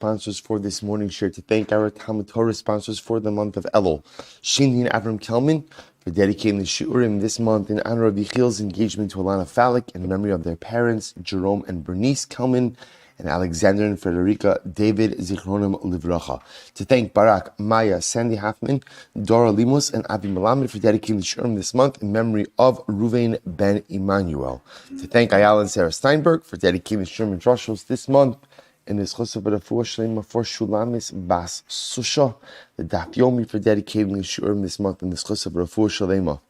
sponsors for this morning's share, to thank our TALMUD Torah sponsors for the month of Elul, Shaindy and Avraham Kelman, for dedicating the shiurim this month in honor of Yechiel's engagement to Ilana Falick in memory of their parents, Jerome and Bernice Kelman, and Alexander and Friderica, David Zichronim Livracha. To thank Barak, Maia, Sandy Hoffman, Dora, Lemus, and Melamed for dedicating the shiurim this month in memory of Reuven ben Emanuel. To thank Ayal Sara Steinberg for dedicating the shiurim and drushos this month in the zechus of refuah shelema for Shulamis bas Susha. The Daf Yomi for dedicating the shiurim this month in the zechus of refuah shelema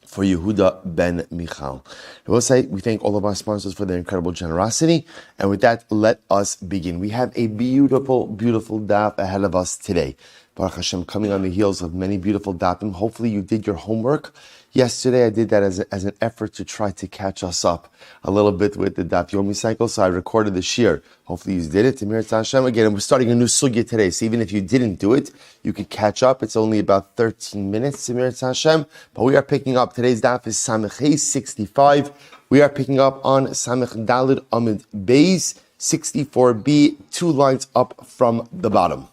for Yehuda ben Michal. I will say we thank all of our sponsors for their incredible generosity. And with that, let us begin. We have a beautiful, beautiful daf ahead of us today. Barak Hashem, coming on the heels of many beautiful dafim. Hopefully you did your homework. Yesterday I did that as an effort to try to catch us up a little bit with the Daf Yomi cycle. So I recorded the shiur. Hopefully you did it. Tamir Hashem. Again, we're starting a new sugya today. So even if you didn't do it, you could catch up. It's only about 13 minutes. Tamir Hashem. But we are picking up. Today's daf is Samech 65. We are picking up on Samech Dalid Amid Beis 64b, 2 lines up from the bottom.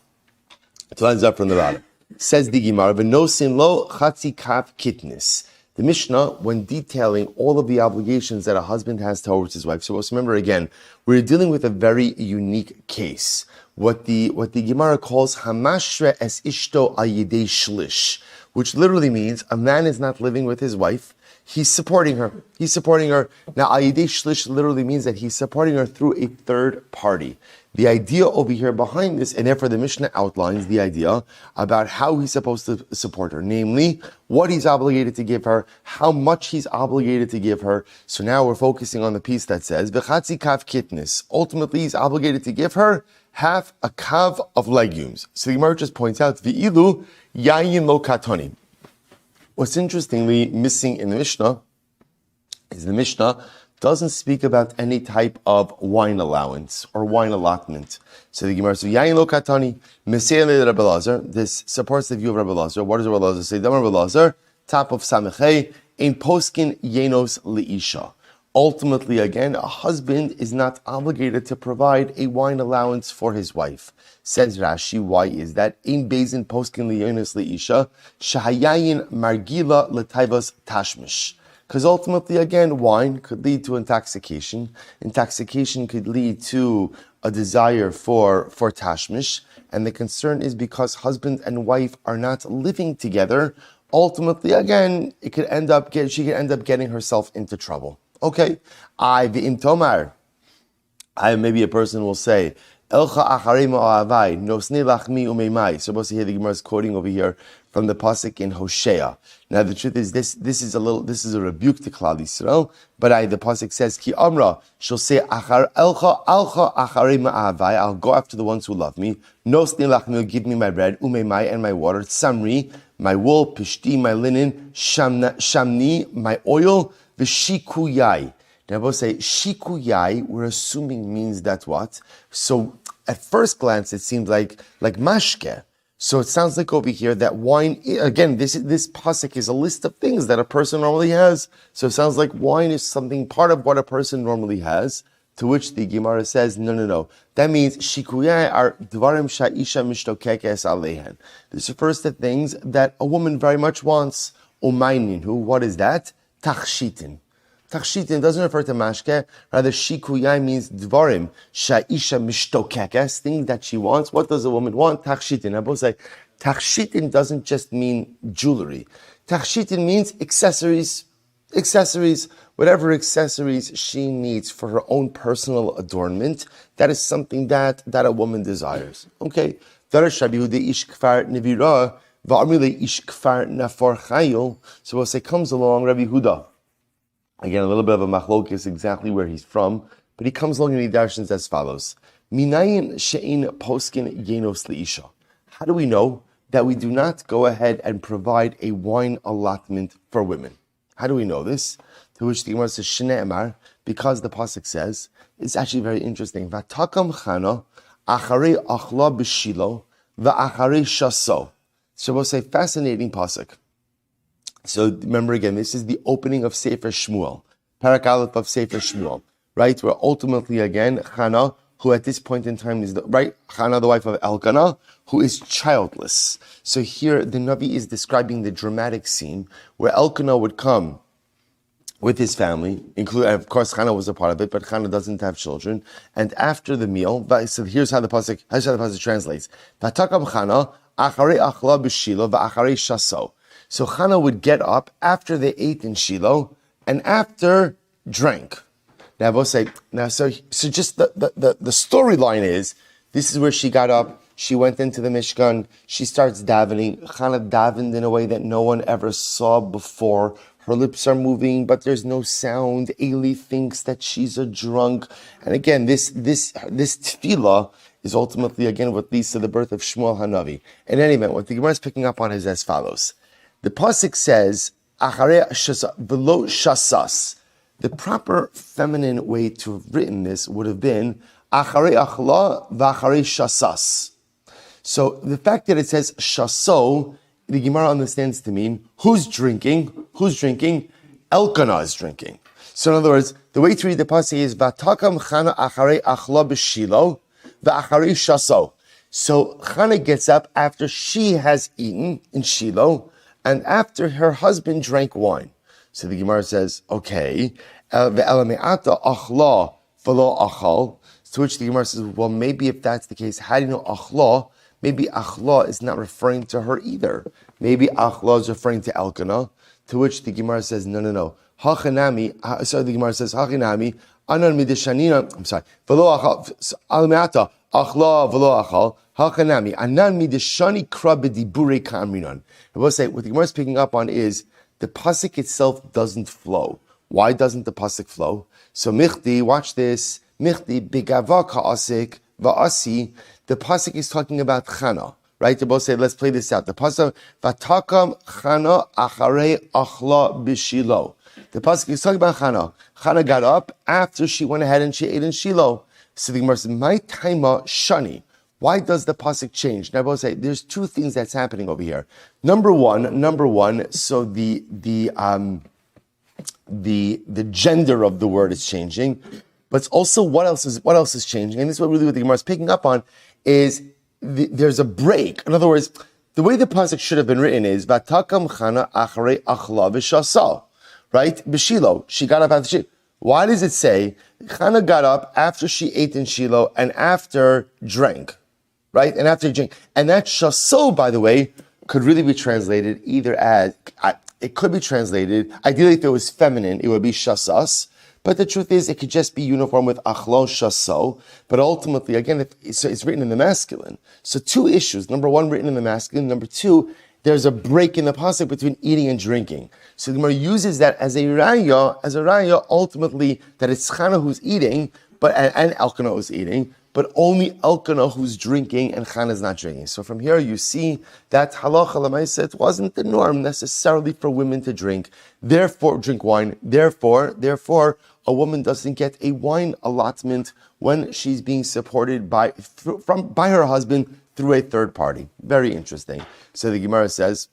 2 lines up from the bottom. Says the Gemara, "V'nosin lo chatzi kaf kitnis." The Mishnah, when detailing all of the obligations that a husband has towards his wife. So let's remember again, we're dealing with a very unique case. What the Gemara calls hamashre es ishto ayidei shlish, which literally means a man is not living with his wife. He's supporting her. Now, ayidei shlish literally means that he's supporting her through a third party. The idea over here behind this, and therefore the Mishnah outlines the idea about how he's supposed to support her, namely, what he's obligated to give her, how much he's obligated to give her. So now we're focusing on the piece that says, v'chatzi kav kitnis. Ultimately, he's obligated to give her half a kav of legumes. So the Gemara just points out, v'ilu yayin lo katoni. What's interestingly missing in the Mishnah is the Mishnah doesn't speak about any type of wine allowance or wine allotment. So the Gemara says, Yain lo katani, Mesele Reb Elazar. This supports the view of Reb Elazar. What does Reb Elazar say? Reb Elazar, top of Samechei, in poskin yenos liisha. Ultimately, again, a husband is not obligated to provide a wine allowance for his wife. Says Rashi, why is that? In bezin poskin yenos liisha, shahayayin margila letaivas tashmish. Because ultimately, again, wine could lead to intoxication. Intoxication could lead to a desire for tashmish. And the concern is because husband and wife are not living together, ultimately, again, she could end up getting herself into trouble. Okay. Maybe a person will say, Elcha acharei ma'avai, nosnei lachmi umeimai. Supposed to hear the Gemara is quoting over here from the pasuk in Hosea. Now the truth is this is a rebuke to Klal Yisrael. But the pasuk says Ki Amra, she'll say Elcha acharei ma'avai. I'll go after the ones who love me. Nosnei lachmi, give me my bread, umeimai, and my water. Samri, my wool, pishti, my linen, shamni, my oil, v'shikuyai. Now, both say shikuyai. We're assuming means that what? So, at first glance, it seems like mashke. So it sounds like over here that wine. Again, this pasuk is a list of things that a person normally has. So it sounds like wine is something part of what a person normally has. To which the Gemara says, no. That means shikuyai are dvarim sha'isha mishtokekes alehen. This refers to things that a woman very much wants. Umaynin. What is that? Tachshitin. Tachshitin doesn't refer to mashke, rather shikuyai means dvarim, sha'isha mishtokekes, things that she wants. What does a woman want? Tachshitin. I both say, tachshitin doesn't just mean jewelry. Tachshitin means accessories, whatever accessories she needs for her own personal adornment, that is something that a woman desires. Okay. So we'll say, comes along Rabbi Yehuda. Again, a little bit of a machlokes, exactly where he's from, but he comes along and he darshans as follows. Minayin she'in poskin yenos liisha. How do we know that we do not go ahead and provide a wine allotment for women? How do we know this? To which the Gemara says, Shne'emar, because the pasuk says, it's actually very interesting. Vatakam chana acharei achla b'shilo va'acharei shaso. So we'll say, fascinating pasuk. So remember again, this is the opening of Sefer Shmuel, Parak Aleph of Sefer Shmuel, right? Where ultimately again, Chana who at this point in time is Chana, the wife of Elkanah, who is childless. So here the Navi is describing the dramatic scene where Elkanah would come with his family, including, of course, Chana was a part of it, but Chana doesn't have children. And after the meal, so here's how the pasuk translates: "Vatakam Chana acharei achla b'Shilo v'acharei shaso." So Chana would get up after they ate in Shiloh and after drank. Now, so just the storyline is, this is where she got up. She went into the Mishkan. She starts davening. Chana davened in a way that no one ever saw before. Her lips are moving, but there's no sound. Eli thinks that she's a drunk. And again, this tefillah is ultimately, again, what leads to the birth of Shmuel Hanavi. In any event, what the Gemara is picking up on is as follows. The pasuk says, "Acharei v'lo shasas." The proper feminine way to have written this would have been, "Acharei achla v'acharei shasas." So the fact that it says shaso, the Gemara understands to mean who's drinking? Elkanah is drinking. So in other words, the way to read the pasuk is Vatakam Chana acharei achla b'Shilo v'acharei shaso. So Chana gets up after she has eaten in Shiloh and after her husband drank wine. So the Gemara says, okay, ve'elame'ata achla v'lo achal. To which the Gemara says, well, maybe if that's the case, how do you know achla? Maybe achla is not referring to her either. Maybe achla is referring to Elkanah. To which the Gemara says, no. Hachanami. So the Gemara says, hachanami. Anan midishanina. I'm sorry. V'lo achal. Alame'ata achla v'lo achal. Hachanami. Anan midishani kra b'dibure ka'amrinan. I will say, what the Gemara is picking up on is the pasuk itself doesn't flow. Why doesn't the pasuk flow? So michti, watch this. Michti bigava ka'asik va'asi. The pasuk is talking about Chana, right? They both say, let's play this out. The pasuk, Vatakam Chana acharei achla b'Shilo. The pasuk is talking about Chana. Chana got up after she went ahead and she ate in Shiloh. So the Gemara says, my taima shani. Why does the pasuk change? Now, I both say, there's two things that's happening over here. Number one. So the gender of the word is changing, but it's also what else is changing, and this is what the Gemara is picking up on. Is there's a break. In other words, the way the pasuk should have been written is Vatakam Chana acharei achla v'shasa, right? B'Shilo, she got up after she. Why does it say Chana got up after she ate in Shiloh and after drank, right? And after drink, and that shaso, by the way, could really be translated either as it could be translated. Ideally, if it was feminine, it would be shasas. But the truth is, it could just be uniform with achlo shaso. But ultimately, again, it's written in the masculine. So two issues. Number one, written in the masculine. Number two, there's a break in the pasuk between eating and drinking. So the Gemara uses that as a raya, ultimately, that it's Chana who's eating, and Elkanah who's eating, but only Elkanah who's drinking and Chana is not drinking. So from here you see that halacha l'maaseh, it wasn't the norm necessarily for women to drink. Therefore, drink wine. Therefore, a woman doesn't get a wine allotment when she's being supported by her husband through a third party. Very interesting. So the Gemara says,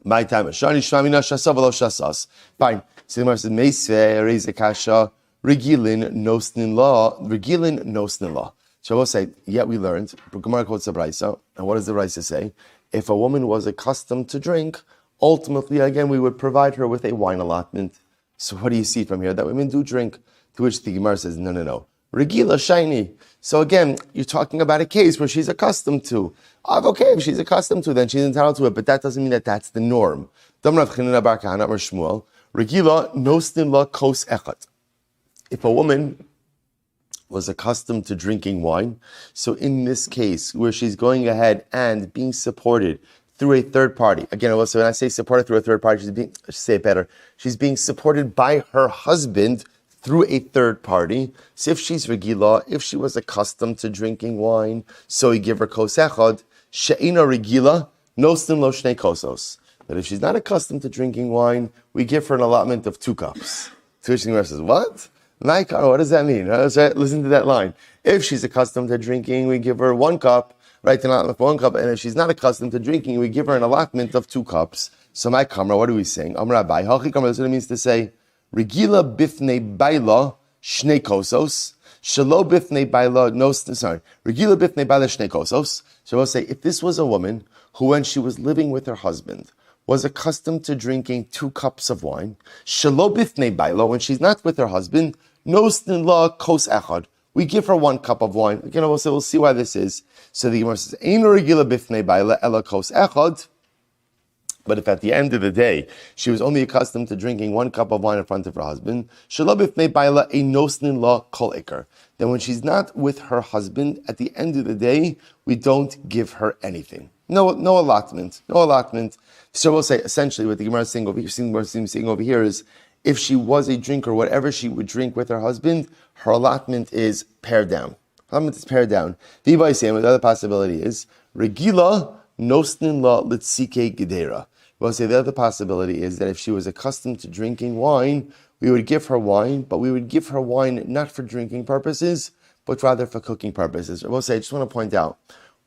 "My time shani shvamina shasa v'lo shasas." Fine. So the Gemara says, "Meisve reize kasha." Regilin nosnin law. So I will say, yet we learned, Gemara quotes the Brisa, and what does the Brisa say? If a woman was accustomed to drink, ultimately, again, we would provide her with a wine allotment. So what do you see from here? That women do drink, to which the Gemara says, no. Regila shiny. So again, you're talking about a case where she's accustomed to. Okay, if she's accustomed to, then she's entitled to it, but that doesn't mean that that's the norm. Regila nosnin la kos echat. If a woman was accustomed to drinking wine, so in this case, where she's going ahead and being supported through a third party, again, also when I say supported through a third party, she's being supported by her husband through a third party. So if she's regila, if she was accustomed to drinking wine, so we give her kos echad, she'ina regila, nostin lo shnei kosos. But if she's not accustomed to drinking wine, we give her an allotment of 2 cups. To which the Gemara says, what? What does that mean? Listen to that line. If she's accustomed to drinking, we give her 1 cup, right? An allotment of 1 cup. And if she's not accustomed to drinking, we give her an allotment of 2 cups. So my kamra, what are we saying? Rabbi, hachi kamra, that's what it means to say, regila bifnei baila shnei kosos. Shelo bifnei baila, no, sorry, regila bifnei baila shnei kosos. So we'll say, if this was a woman who, when she was living with her husband, was accustomed to drinking 2 cups of wine, shelo bifnei baila, when she's not with her husband, nostin la kos echad, we give her 1 cup of wine. Again, we'll see why this is. So the Gemara says, Ein regila bifnei baila ela kos echad. But if at the end of the day, she was only accustomed to drinking 1 cup of wine in front of her husband, shelo bifnei baila ein nosnin la kol ikar. Then when she's not with her husband, at the end of the day, we don't give her anything. No allotment. So we'll say, essentially, what the Gemara is saying over here is, if she was a drinker, whatever she would drink with her husband, her allotment is pared down. The other possibility is, regila nosnin la litzike gedera. We'll say the other possibility is that if she was accustomed to drinking wine, we would give her wine, but we would give her wine not for drinking purposes, but rather for cooking purposes. We'll say, I just want to point out,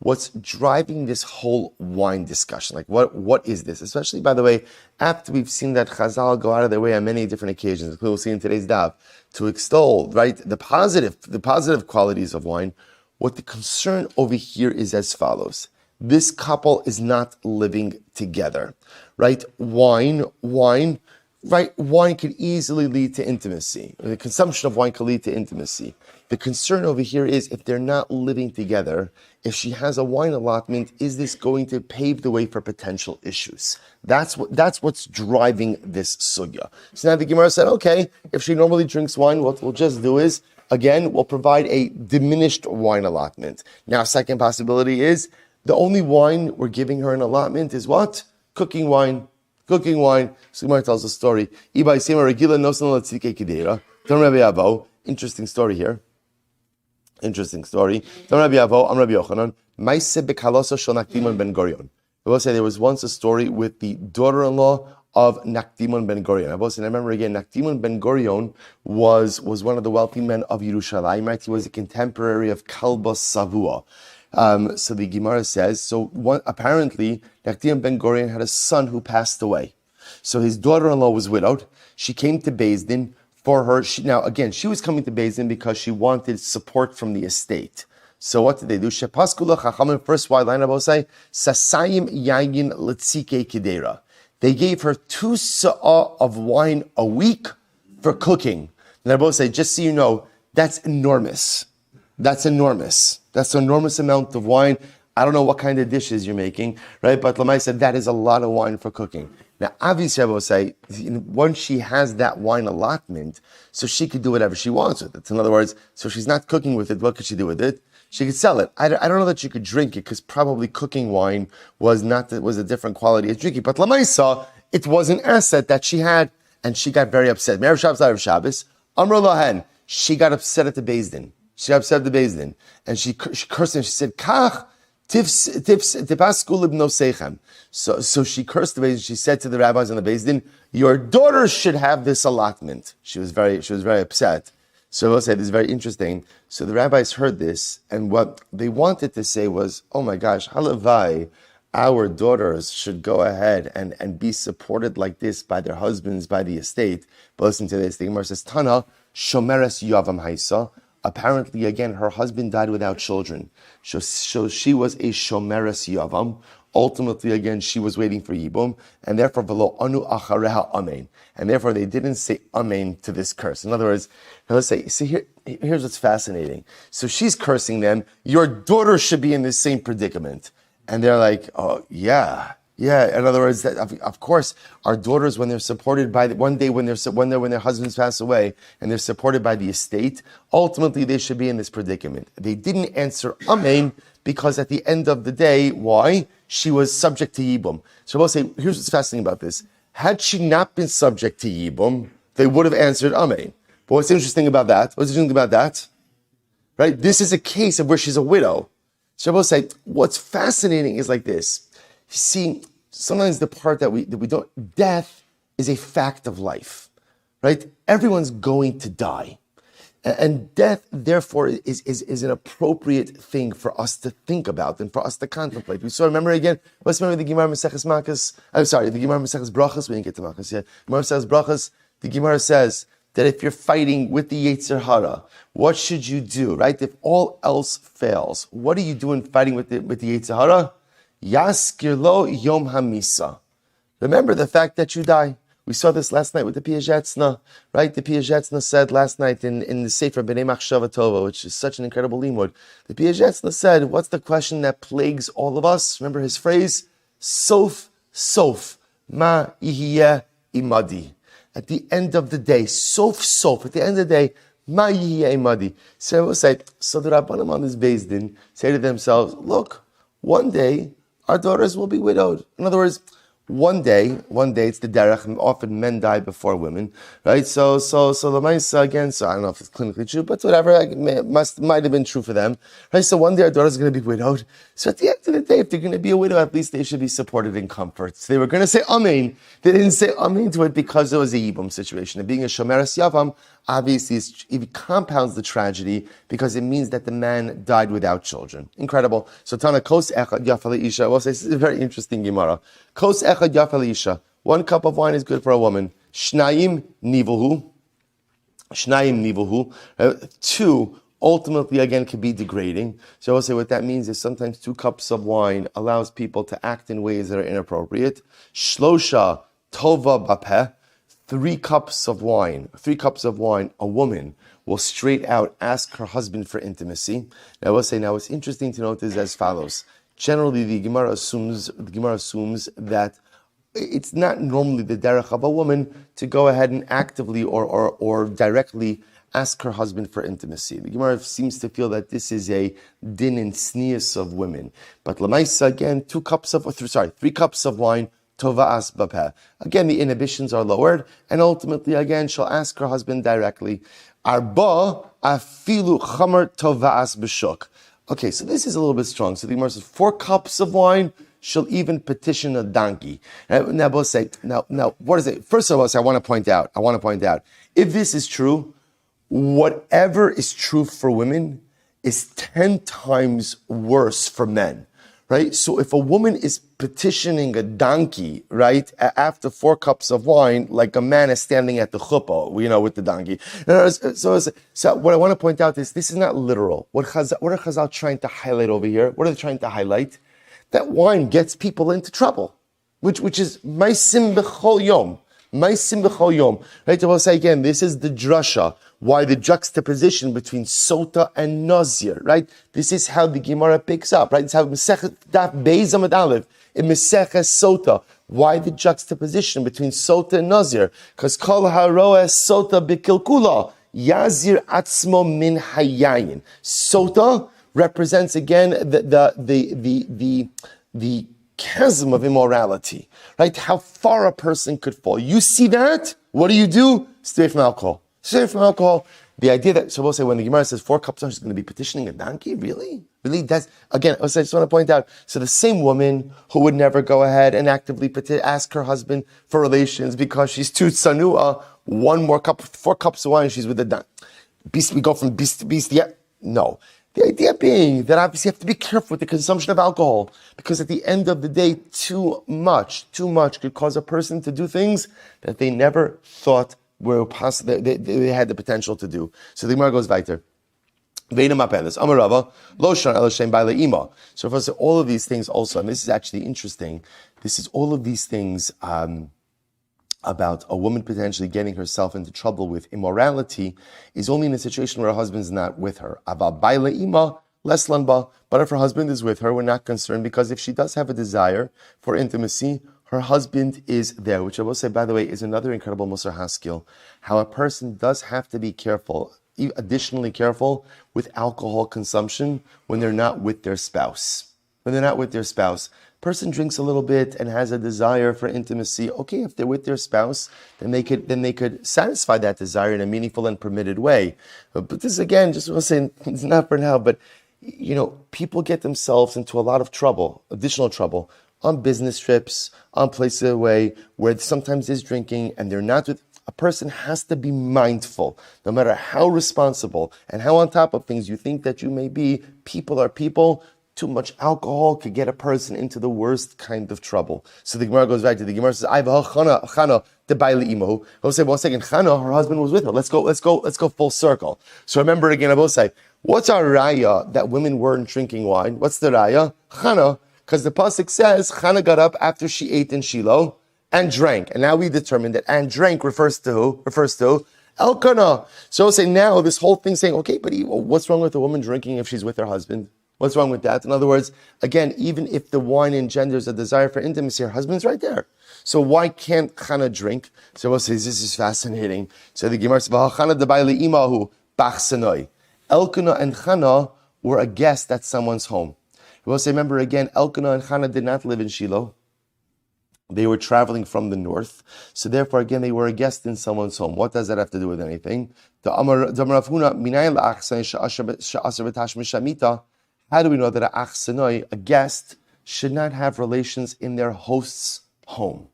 what's driving this whole wine discussion? Like, what is this? Especially, by the way, after we've seen that Chazal go out of their way on many different occasions, we'll see in today's daf, to extol, right, the positive qualities of wine. What the concern over here is as follows. This couple is not living together, right? Wine could easily lead to intimacy. The consumption of wine could lead to intimacy. The concern over here is, if they're not living together, if she has a wine allotment, is this going to pave the way for potential issues? That's what's driving this sugya. So now the Gemara said, okay, if she normally drinks wine, what we'll just do is, again, we'll provide a diminished wine allotment. Now, second possibility is, the only wine we're giving her an allotment is what? Cooking wine. So Gemara tells a story. Interesting story here. I will say there was once a story with the daughter-in-law of Nakdimon ben Gurion. I remember again, Nakdimon ben Gurion was one of the wealthy men of Yerushalayim, right? He was a contemporary of Kalbos Savua. So the Gemara says, apparently, Nakdimon ben Gurion had a son who passed away. So his daughter-in-law was widowed. She came to Beis Din for her. She was coming to Beis Din because she wanted support from the estate. So what did they do? Shepaskula Chachamim, first white line, I will say, Sasayim Yayin Litzike Kidera. They gave her 2 sa'ah of wine a week for cooking. And I will say, just so you know, that's enormous. That's an enormous amount of wine. I don't know what kind of dishes you're making, right? But Lamai said that is a lot of wine for cooking. Now, obviously, I will say, once she has that wine allotment, so she could do whatever she wants with it. In other words, so she's not cooking with it, what could she do with it? She could sell it. I don't know that she could drink it, because probably cooking wine was a different quality as drinking. But Lamai saw it was an asset that she had, and she got very upset. Erev Shabbos, Amr Lahen, she got upset at the Beis Din. And she cursed him. She said, Kach, tipasku libno seichem. So she cursed the Beis Din. She said to the rabbis on the Beis Din, your daughter should have this allotment. She was very upset. So I will say this is very interesting. So the rabbis heard this, and what they wanted to say was, oh my gosh, halavai, our daughters should go ahead and be supported like this by their husbands, by the estate. But listen to this. The Gemara says, Tana, shomeres yavam haisa. Apparently, again, her husband died without children. So she was a shomeres yavam. Ultimately, again, she was waiting for Yibum, and therefore, velo anu achareha amen. And therefore, they didn't say amen to this curse. In other words, let's say, here's what's fascinating. So she's cursing them. Your daughter should be in the same predicament. And they're like, oh, yeah. In other words, of course, our daughters, when they're supported by when their husbands pass away and they're supported by the estate, ultimately they should be in this predicament. They didn't answer amen because at the end of the day, why? She was subject to Yibum. So I'll say, here's what's fascinating about this. Had she not been subject to Yibum, they would have answered amen. But what's interesting about that? Right? This is a case of where she's a widow. So I will say, what's fascinating is like this. You see, sometimes the part that we don't, death is a fact of life, right? Everyone's going to die. And death, therefore, is an appropriate thing for us to think about and for us to contemplate. Let's remember the Gemara Maseches Brachas. We didn't get to Makas yet. Gemara Maseches Brachas, the Gemara says that if you're fighting with the Yetzer Hara, what should you do, right? If all else fails, what do you do in fighting with the Yetzer Hara? Yaskir lo yom hamisa. Remember the fact that you die. We saw this last night with the Piazetzna, right? The Piazetzna said last night in the Sefer B'nai Machshava Tova, which is such an incredible limud. The Piazetzna said, what's the question that plagues all of us? Remember his phrase? Sof, ma yihiyeh imadi. At the end of the day, sof, at the end of the day, ma yihiyeh imadi. So I will say, so the Rabbanim on this Beis Din say to themselves, look, one day our daughters will be widowed. In other words, one day, it's the derech, and often men die before women, right? So the Maia again, so I don't know if it's clinically true, but whatever, might have been true for them, right? So one day our daughters are going to be widowed. So at the end of the day, if they're going to be a widow, at least they should be supported in comfort. So they were going to say amen. They didn't say amen to it because it was a yibum situation. And being a shomeres yavam, obviously, it compounds the tragedy because it means that the man died without children. Incredible. So Tana kos echad yafal isha. Well, this is a very interesting Gemara. Kos echad yafal isha. 1 cup of wine is good for a woman. Shnayim nivuhu. 2 ultimately again can be degrading. So I will say what that means is sometimes 2 cups of wine allows people to act in ways that are inappropriate. Shlosha tova bapeh. 3 cups of wine, a woman will straight out ask her husband for intimacy. Now I will say, what's interesting to note is as follows. Generally, the Gemara assumes that it's not normally the derech of a woman to go ahead and actively or directly ask her husband for intimacy. The Gemara seems to feel that this is a din and sneas of women. But Lamaisa, again, 3 cups of wine, tova'as bapeh. Again, the inhibitions are lowered, and ultimately, again, she'll ask her husband directly. Arba afilu chamer tova'as b'shuk. Okay, so this is a little bit strong. So the Gemara says 4 cups of wine, she'll even petition a donkey. Now, both say, now, what is it? First of all, I want to point out, if this is true, whatever is true for women is 10 times worse for men. Right? So if a woman is petitioning a donkey, right, after 4 cups of wine, like a man is standing at the chuppah, with the donkey. So what I want to point out is this is not literal. What are Chazal trying to highlight over here? What are they trying to highlight? That wine gets people into trouble, which is maisim b'chol yom. Right? I will say again, this is the drasha. Why the juxtaposition between Sota and Nazir, right? This is how the Gemara picks up, right? It's how Mesechet Daf Beis Amud Aleph in Mesechet Sota. Why the juxtaposition between Sota and Nazir? Because Kol Haroeh Sota B'Kilkula Yazir Atzmo Min Hayayin. Sota represents again the chasm of immorality, right? How far a person could fall. You see that? What do? Stay from alcohol. The idea that, so we'll say when the Gemara says 4 cups, she's going to be petitioning a donkey? Really? That's, again, I just want to point out, so the same woman who would never go ahead and actively ask her husband for relations because she's too tsanua, 4 cups of wine, she's with the donkey. We go from beast to beast, yeah? No. The idea being that obviously you have to be careful with the consumption of alcohol because at the end of the day, too much could cause a person to do things that they never thought were possible, they had the potential to do. So the Gemara goes weiter. So first, all of these things also, and this is actually interesting, this is all of these things about a woman potentially getting herself into trouble with immorality is only in a situation where her husband's not with her. But if her husband is with her, we're not concerned because if she does have a desire for intimacy, her husband is there, which I will say, by the way, is another incredible Musar Haskell. How a person does have to be careful, additionally careful, with alcohol consumption when they're not with their spouse. Person drinks a little bit and has a desire for intimacy. Okay, if they're with their spouse, then they could satisfy that desire in a meaningful and permitted way. But this again, just want to say, it's not for now, but people get themselves into a lot of trouble, additional trouble, on business trips, on places away where sometimes there's drinking and they're not with. A person has to be mindful, no matter how responsible and how on top of things you think that you may be. People are people. Too much alcohol could get a person into the worst kind of trouble. So the Gemara goes back to the Gemara says, Chana the Baili Imahu. We'll say 1 second, Chana, her husband was with her. Let's go full circle. So remember again, I will say, what's our raya that women weren't drinking wine? What's the raya? Chana, because the pasuk says Chana got up after she ate in Shiloh and drank. And now we determined that and drank refers to who? Refers to Elkanah. So we'll say now this whole thing saying, okay, but what's wrong with a woman drinking if she's with her husband? What's wrong with that? In other words, again, even if the wine engenders a desire for intimacy, her husband's right there. So why can't Chana drink? So we'll say, this is fascinating. So the Gemara says, Chana debayli imahu bachsanoi. Elkanah and Chana were a guest at someone's home. We'll say, remember again, Elkanah and Chana did not live in Shiloh. They were traveling from the north. So therefore, again, they were a guest in someone's home. What does that have to do with anything? How do we know that a guest should not have relations in their host's home?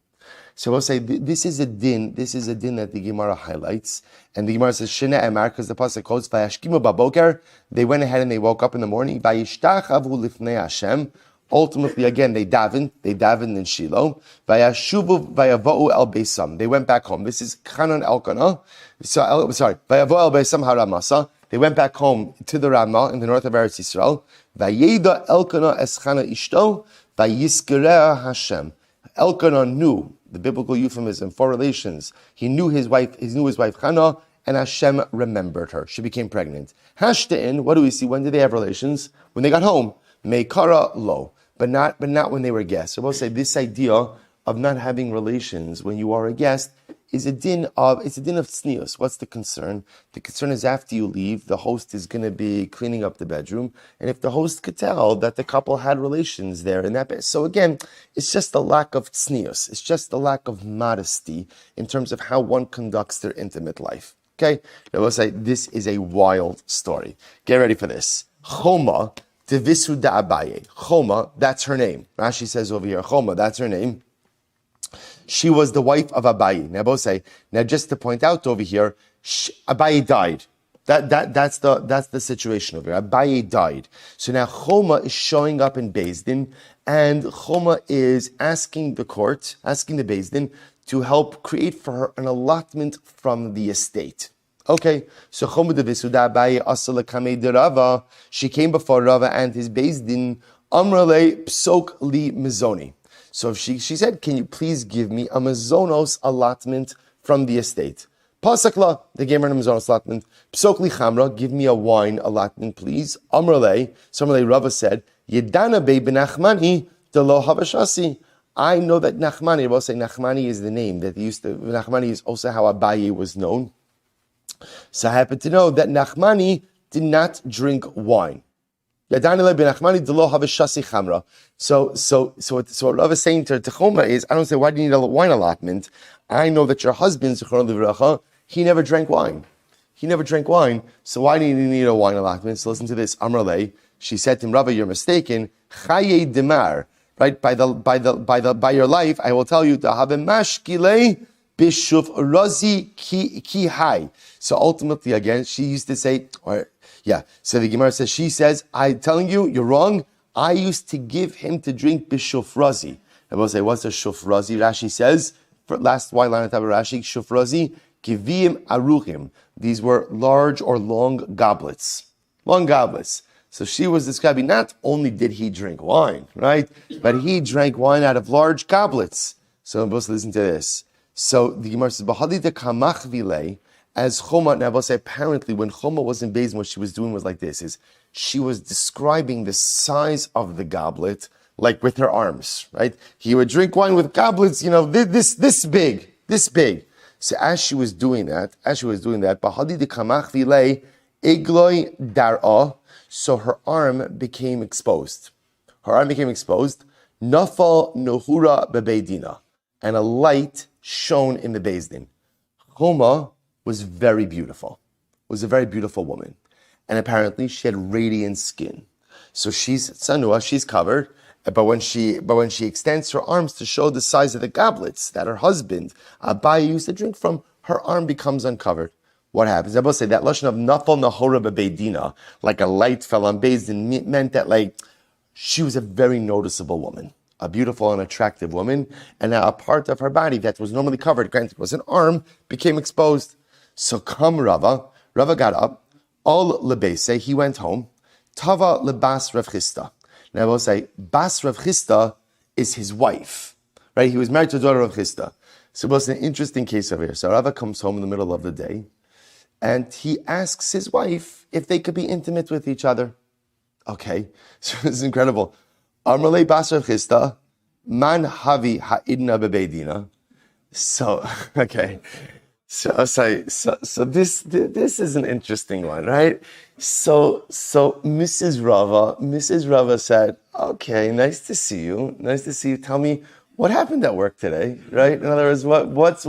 So we'll say this is a din that the Gemara highlights, and the Gemara says Shina Emar because the pasuk quotes Vayashkimu baboker. They went ahead and they woke up in the morning. Vayishtachavu lifnei Hashem. Ultimately, again, they davened in Shiloh. Vayashuvu vayavohu el beisam. They went back home. This is Chanan Elkanah. Vayavohu el beisam haramasa. They went back home to the Ramah in the north of Eretz Yisrael. Vayeda Elkanah es Chana ishto. Vayiskereha Hashem. Elkanah knew the biblical euphemism for relations. He knew his wife Chana, and Hashem remembered her. She became pregnant. Hashtein, what do we see? When did they have relations? When they got home. Meikara lo. But not when they were guests. So we'll say this idea of not having relations when you are a guest is a din of tznius. What's the concern? The concern is after you leave, the host is going to be cleaning up the bedroom, and if the host could tell that the couple had relations there in that bed. So again, it's just a lack of tznius. It's just a lack of modesty in terms of how one conducts their intimate life. Okay? Now we'll say this is a wild story. Get ready for this. Choma devisu da Abaye. Choma, that's her name. Rashi says over here, Choma, that's her name. She was the wife of Abaye. Now just to point out over here, Abaye died. That's the situation over here. Abaye died. So now Choma is showing up in Beis Din, and Choma is asking the Beis Din to help create for her an allotment from the estate. Okay, so Choma de Visuda Abaye asala kamei de Rava. She came before Rava and his Beis Din. Amrale psok li mizoni. So she said, can you please give me a mazonos allotment from the estate? Pasakla, they gave her a mazonos allotment. Psok li chamra, give me a wine allotment, please. Amrale, Rava said, Yedana be benachmani de lo havashasi. I know that Nachmani, I will say Nachmani is the name that they used to, Nachmani is also how Abaye was known. So I happen to know that Nachmani did not drink wine. So what Rav is saying to Choma is, I don't say, why do you need a wine allotment? I know that your husband, he never drank wine. So why do you need a wine allotment? So listen to this. Amrale, she said to him, Rava, you're mistaken. Chaye demar, right? By your life, I will tell you to have a mashkile bishuf razi ki hai. So ultimately, again, she used to say, so the Gemara says, she says, I'm telling you, you're wrong. I used to give him to drink bishufrazi. I will say, what's a shufrazi? Rashi says, last white line of Rashi, shufrazi, kivim aruchim. These were large or long goblets. So she was describing, not only did he drink wine, right? But he drank wine out of large goblets. So let's listen to this. So the Gemara says, Bahadita kamach vilei. As Choma, now I will say, apparently when Choma was in Beis Din, what she was doing was like this, is she was describing the size of the goblet, like with her arms, right? He would drink wine with goblets, this big. So as she was doing that, Bahadi de kamach vilei igloi dar'a, so her arm became exposed. Nafal nohura bebeidina, and a light shone in the Beis Din. Choma was very beautiful. Was a very beautiful woman. And apparently she had radiant skin. So she's tsanua, she's covered, but when she extends her arms to show the size of the goblets that her husband, Abaye, used to drink from, her arm becomes uncovered. What happens? I will say that lashon of nafal nahora bebeidina, like a light fell on Beis Din, meant that she was a very noticeable woman, a beautiful and attractive woman, and now a part of her body that was normally covered, granted was an arm, became exposed. So come Rava got up, all lebese, he went home, Tava lebas Rav Chisda. Now I will say, Bas Rav Chisda is his wife, right? He was married to the daughter of Chisda. So it was an interesting case over here. So Rava comes home in the middle of the day, and he asks his wife if they could be intimate with each other. Okay, so this is incredible. Amrle Bas Rav Chisda, man havi ha'idna bebeidina. So, okay. So this is an interesting one, right? So Mrs. Rava said, okay, nice to see you. Tell me what happened at work today, right? In other words, what's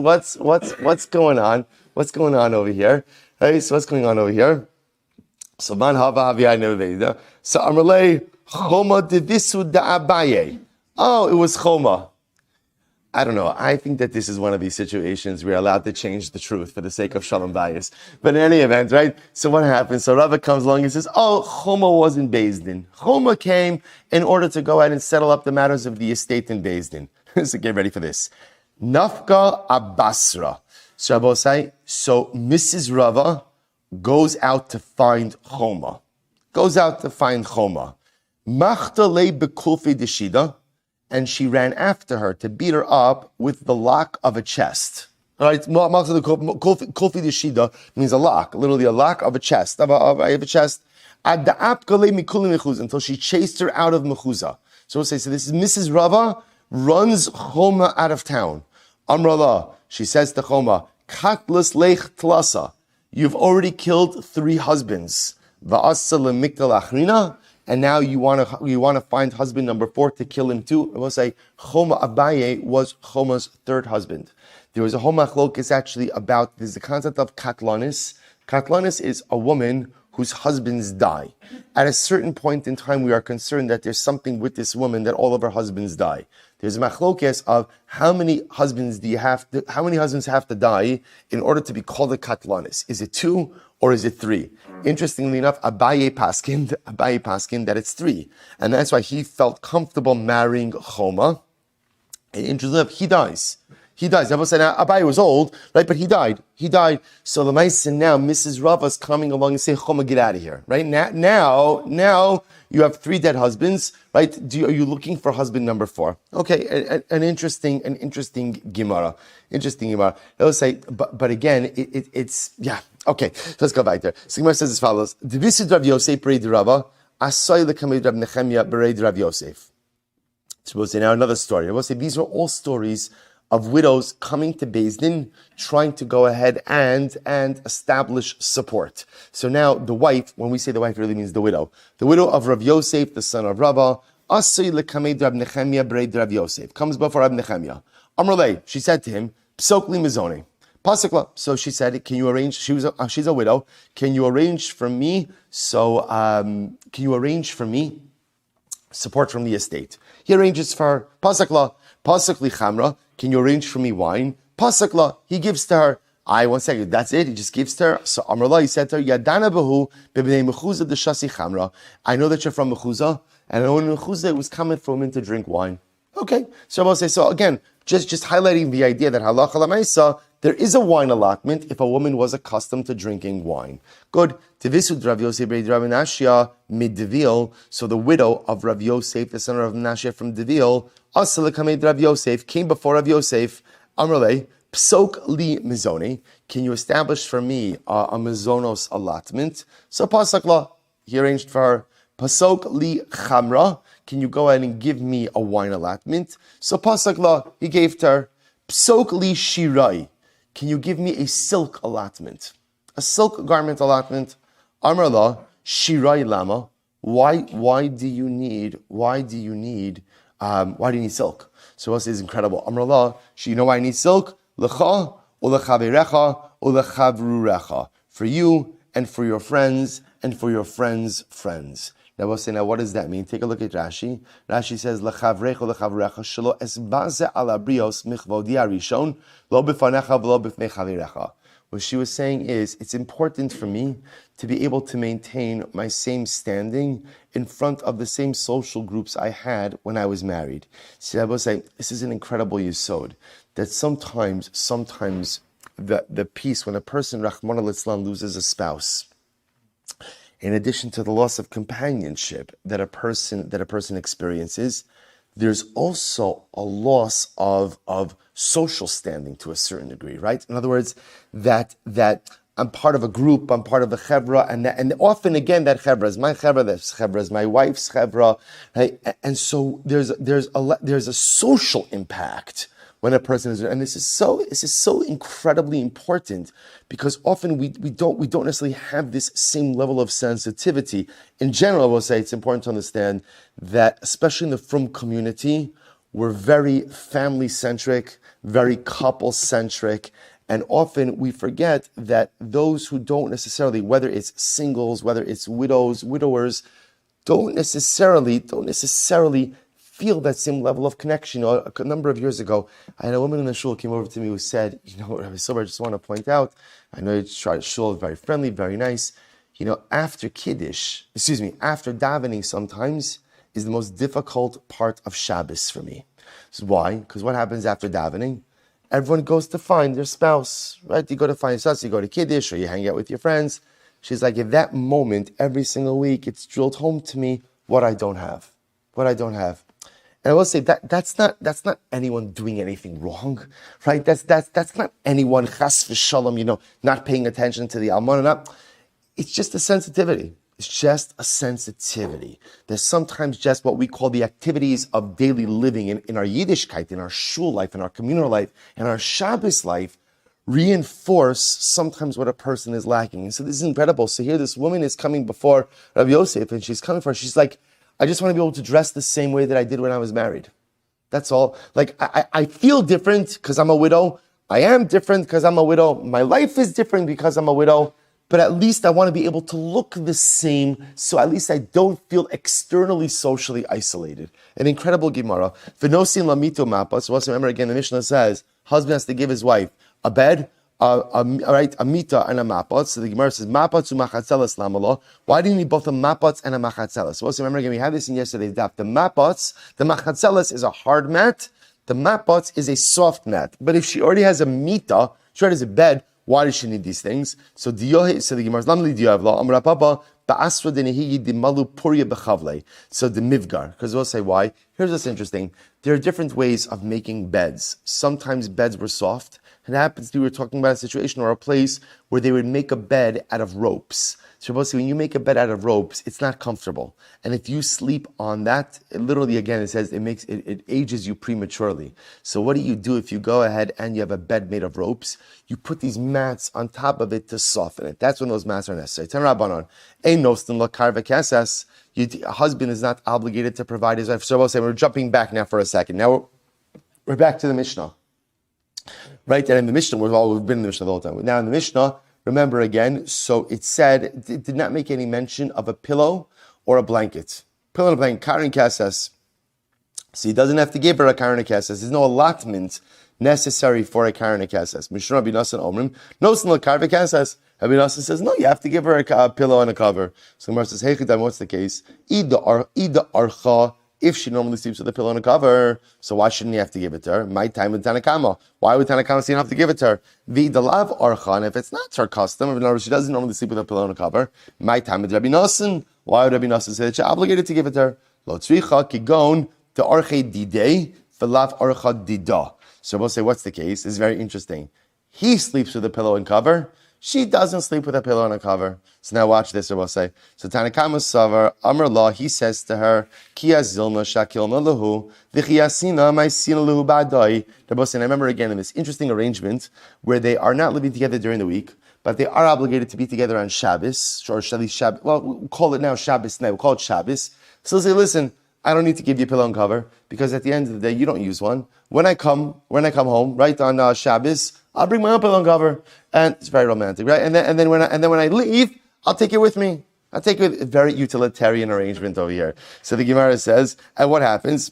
going on? What's going on over here? Right? So what's going on over here? So man hava havi ha'idna. So Amrle choma devisu da'abaye. Oh, it was choma. I don't know. I think that this is one of these situations we're allowed to change the truth for the sake of shalom bayis. But in any event, right? So what happens? So Rava comes along and says, oh, Choma wasn't Beis Din. Choma came in order to go ahead and settle up the matters of the estate in Beis Din. So get ready for this. Nafka Abasra. So Mrs. Rava goes out to find Choma. Machta le bekulfi deshida. And she ran after her to beat her up with the lock of a chest. All right, kulfi deshida means a lock, literally a lock of a chest, of a chest. Until she chased her out of mechuza. So we'll say, so this is Mrs. Rava runs Choma out of town. Amrallah, she says to Choma, Katlas lech tlasa. You've already killed 3 husbands. Va'asa lemikdal achrina. And now you want to find husband number 4 to kill him too. I will say Choma Abaye was Choma's 3rd husband. There was a homachlokis actually about, there's the concept of katlanis. Katlanis is a woman whose husbands die. At a certain point in time, we are concerned that there's something with this woman that all of her husbands die. There's a machlokes of how many husbands have to die in order to be called a katlanis. Is it 2 or is it 3? Interestingly enough, Abaye paskin that it's 3. And that's why he felt comfortable marrying Choma. And interestingly enough, he dies. I will say now, Abaye was old, right? But he died. So the Maisa now, Mrs. Rava's coming along and saying, Choma, get out of here, right? Now you have 3 dead husbands, right? Are you looking for husband number 4? Okay, an interesting Gemara. I will say, but again, it's yeah. Okay, so let's go back there. So Gemara says as follows: Divisid Rav Yosef Bereid Rava, Asoy leKamed Rav Nechemia Bereid Rav Yosef. So we'll say now another story. I will say these are all stories of widows coming to Beis Din, trying to go ahead and establish support. So now the wife, when we say the wife, it really means the widow of Rav Yosef, the son of Rava, Asay leKamed Rav Nechemia Bereid Rav Yosef, comes before Rav Nechemia. Amrulei, she said to him, Psok li mizone. Pasukla. So she said, can you arrange, she's a widow, can you arrange for me support from the estate? He arranges for her. Pasukla, Pasuk li chamra, can you arrange for me wine? Pasukla, he gives to her. One second, that's it, he just gives to her. So Amrullah, he said to her, Yadana behu bebnei mechuza de shasi chamra. I know that you're from mechuza, and I know in mechuza it was common for women to drink wine. Okay, so I will say, so again, just highlighting the idea that halacha l'maisa, there is a wine allotment if a woman was accustomed to drinking wine. Good. Tivisud Rav Yosef Bereid Rav Menashia mid Devil. So the widow of Rav Yosef, the son of Rav Menashia from Devil, Asal Kamed Rav Yosef, came before Rav Yosef. Amrle, Psok li mizone. Can you establish for me a mizonos allotment? So Pasakla, he arranged for her. Pasok li chamra. Can you go ahead and give me a wine allotment? So Pasakla, he gave to her. Psok li shirai. Can you give me a silk allotment? A silk garment allotment. Amrla, shirai lama. Why do you need silk? So this is incredible. Amrla, you know why I need silk? Lecha, ulechaverecha, ulechavrurecha. For you and for your friends and for your friends' friends. Now we'll say, what does that mean? Take a look at Rashi. Rashi says, Lechavrecha lechavrecha shelo esbaze ala brios michvodi arishon lo b'fanecha v'lo b'fnei chavirecha. What she was saying is, it's important for me to be able to maintain my same standing in front of the same social groups I had when I was married. See, I was saying, this is an incredible yesod, that sometimes the peace, when a person, Rahman al-Islam, loses a spouse, in addition to the loss of companionship that a person experiences, there's also a loss of social standing to a certain degree, right? In other words, that I'm part of a group, I'm part of a chevra, and often again that chevra is my chevra, that chevra is my wife's chevra, right? And so there's a social impact when a person is, and this is so incredibly important, because often we don't necessarily have this same level of sensitivity. In general, I will say it's important to understand that, especially in the Frum community, we're very family-centric, very couple-centric, and often we forget that those who don't necessarily, whether it's singles, whether it's widows, widowers, don't necessarily feel that same level of connection. A number of years ago, I had a woman in the shul came over to me who said, Rabbi Silver, I just want to point out, I know shul is very friendly, very nice. After davening sometimes is the most difficult part of Shabbos for me. So why? Because what happens after davening? Everyone goes to find their spouse, right? You go to find your spouse, you go to Kiddush, or you hang out with your friends. She's like, at that moment, every single week, it's drilled home to me what I don't have. And I will say that's not anyone doing anything wrong, right? That's not anyone chas v'shalom, not paying attention to the almanah. It's just a sensitivity. It's just a sensitivity. There's sometimes just what we call the activities of daily living in our Yiddishkeit, in our shul life, in our communal life, in our Shabbos life, reinforce sometimes what a person is lacking. And so this is incredible. So here this woman is coming before Rabbi Yosef, and she's like, I just want to be able to dress the same way that I did when I was married. That's all. Like, I feel different because I'm a widow. I am different because I'm a widow. My life is different because I'm a widow. But at least I want to be able to look the same, so at least I don't feel externally, socially isolated. An incredible Gemara. V'nosin lamito mapas. So remember again, the Mishnah says, husband has to give his wife a bed, a mita and a mapat. So the Gemara says, mapat umachatzelas lamalo. Why do you need both a mapat and a machatzelas? So also remember again, we had this in yesterday's daf. The mapats, the machatzelas is a hard mat. The mapats is a soft mat. But if she already has a mita, she already has a bed, why does she need these things? So the Gemara is lamli diyavla amra papa ba'asra denehi dimalu purya bechavle. So the mivgar, because we'll say why. Here's what's interesting. There are different ways of making beds. Sometimes beds were soft. It happens to be, we're talking about a situation or a place where they would make a bed out of ropes. So when you make a bed out of ropes, it's not comfortable. And if you sleep on that, it literally, again, it says it ages you prematurely. So what do you do if you go ahead and you have a bed made of ropes? You put these mats on top of it to soften it. That's when those mats are necessary. Ten Rabbanon, ein nostin lo karve kesas. A husband is not obligated to provide his wife. So we'll say, we're jumping back now for a second. Now we're back to the Mishnah. Right, and in the Mishnah, we've been in the Mishnah the whole time. Now in the Mishnah, remember again, so it said, it did not make any mention of a pillow or a blanket. Pillow and a blanket, karin kasas. So he doesn't have to give her a karin kasas. There's no allotment necessary for a karin kasas. Mishra Rabbi Nassan Omrim, no sin karve kasas. Rabbi Nassan says, no, you have to give her a pillow and a cover. So Gemara says, hey, what's the case? Ida archa. If she normally sleeps with a pillow and a cover, so why shouldn't he have to give it to her? My time with Tanakama. Why would Tanakama say you don't have to give it to her? V'idalav archan, if it's not her custom, in other words, she doesn't normally sleep with a pillow and a cover. My time with Rabbi Nassan. Why would Rabbi Nassan say that she's obligated to give it to her? Lo tzricha kigon to arche didei v'lav archa dida. So we'll say, what's the case? It's very interesting. He sleeps with a pillow and cover. She doesn't sleep with a pillow and a cover. So now watch this, we'll say. So Tanakama Savar, Amr Law, he says to her, Kia zilna shakilna lahu, v'chiyasina maisina lahu ba'dai. I remember again in this interesting arrangement where they are not living together during the week, but they are obligated to be together on Shabbos, or Shabbos. Well, we'll call it now Shabbos now. We'll call it Shabbos. So they'll say, listen, I don't need to give you a pillow and cover because at the end of the day, you don't use one. When I come home, right on Shabbos, I'll bring my own pillow and cover, and it's very romantic, right? And then when I leave, I'll take it with me. I'll take it with a very utilitarian arrangement over here. So the Gemara says, and what happens?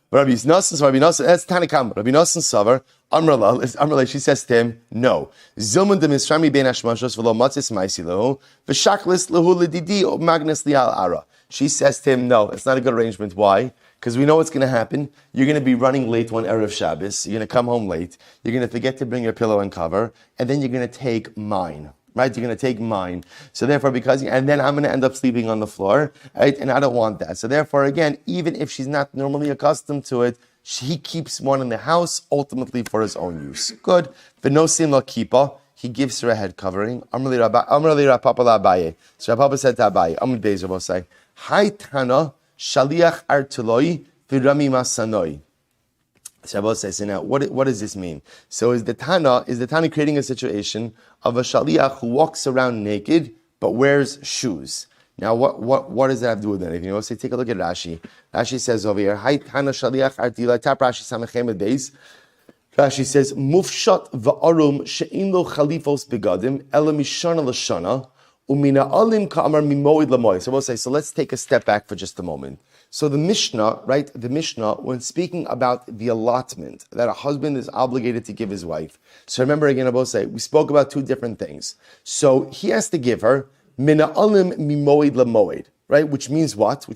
Rabbi Nosson, that's Tanakam. Rabbi Nosson Savar, Amrala, she says to him, no. Zilman de Misrami ben Ashmashos v'lo matzis maisi lehu, v'shaklis lehu ledidi o magnes lial ara. She says to him, no, it's not a good arrangement. Why? Because we know what's going to happen. You're going to be running late one Erev Shabbos. You're going to come home late. You're going to forget to bring your pillow and cover. And then you're going to take mine. Right? You're going to take mine. So therefore, and then I'm going to end up sleeping on the floor. Right? And I don't want that. So therefore, again, even if she's not normally accustomed to it, he keeps one in the house, ultimately for his own use. Good. V'nosim lo kippah. He gives her a head covering. Amrli Rapapa la Abaye. So Rapapa said to Abaye, Amr Bezer will say, Hai Tana Shaliach Artuloi Virami Masanoi. Shabbos says, so now, what does this mean? So is the Tana creating a situation of a Shaliach who walks around naked but wears shoes? Now, what does that have to do with anything? You say, take a look at Rashi. Rashi says over here, Hai Tana Shaliach Artila, tap Rashi Samachem Beis. Rashi says, Mufshat va'arum she'in lo chalifos begadim ela mishana l'shana umina alim ka'amar mimoid lamoid. So we'll say, so let's take a step back for just a moment. So the Mishnah, right, when speaking about the allotment that a husband is obligated to give his wife. So remember again, I will say, we spoke about two different things. So he has to give her mina alim mimoid lamoid, right, which means what?